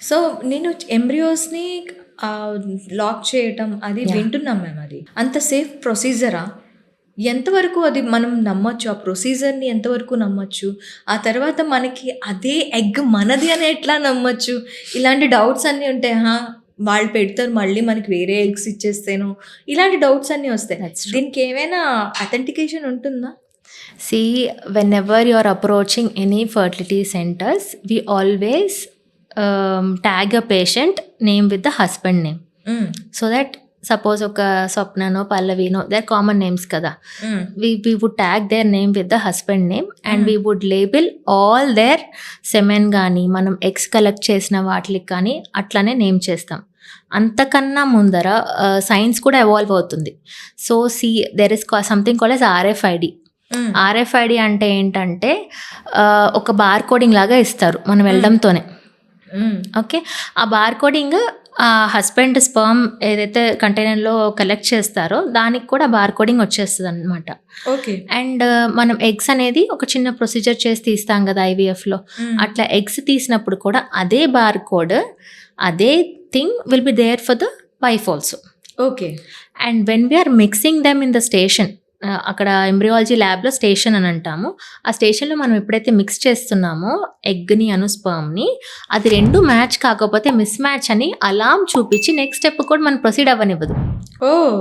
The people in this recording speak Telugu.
సో నేను ఎంబ్రియోస్‌ని లాక్ చేయటం అది యాహ్! వింటున్నాం మేము అది. అంత సేఫ్ ప్రొసీజరా? ఎంతవరకు అది మనం నమ్మొచ్చు? ఆ ప్రొసీజర్‌ని ఎంతవరకు నమ్మొచ్చు? ఆ తర్వాత మనకి అదే ఎగ్ మనది అని ఎట్లా నమ్మొచ్చు? ఇలాంటి డౌట్స్ అన్నీ ఉంటాయి. వాళ్ళు పెడతారు మళ్ళీ మనకి వేరే ఎగ్స్ ఇచ్చేస్తేనో ఇలాంటి డౌట్స్ అన్నీ వస్తాయి. That's true. దీనికేమైనా అథెంటికేషన్ ఉంటుందా? See, whenever you're approaching any fertility centers, we always tag a patient name with the husband name. హ్మ్. So that suppose ఒక స్వప్ననో, పల్లవినో దే ఆర్ కామన్ నేమ్స్ కదా! హ్మ్. We would tag their name with the husband name and హ్మ్. we would label all their semen గానీ, మనం ఎగ్స్ కలెక్ట్ చేసిన వాటిలికి కానీ అట్లనే నేమ్ చేస్తాం. అంతకన్నా ముందర సైన్స్ కూడా ఎవాల్వ్ అవుతుంది. So, there is something called as RFID. Hmm. RFID అంటే ఏంటంటే ఒక బార్ కోడింగ్ లాగా ఇస్తారు మనం హ్మ్. వెళ్ళడంతోనే. హ్మ్. ఓకే. ఆ బార్ కోడింగ్ హస్బెండ్ స్పెర్మ్ ఏదైతే కంటైనర్‌లో కలెక్ట్ చేస్తారో దానికి కూడా బార్ కోడింగ్ వచ్చేస్తదనమాట. ఓకే. అండ్ మనం ఎగ్స్ అనేది ఒక చిన్న ప్రొసీజర్ చేసి తీస్తాం కదా ఐవీఎఫ్‌లో. హ్మ్. అట్లా ఎగ్స్ తీసినప్పుడు కూడా అదే బార్ కోడ్, అదే thing will be there for the wife also. Okay. And when we are mixing them in the station, అక్కడ ఎంబ్రియాలజీ ల్యాబ్‌లో స్టేషన్ అని అంటాము. ఆ స్టేషన్‌లో మనం ఎప్పుడైతే మిక్స్ చేస్తున్నామో ఎగ్‌ని స్పెర్మ్‌ని, అది 2 మ్యాచ్ కాకపోతే మిస్ మ్యాచ్ అని అలార్మ్ చూపించి నెక్స్ట్ స్టెప్ కూడా మనం ప్రొసీడ్ అవ్వనివ్వదు. ఓహ్!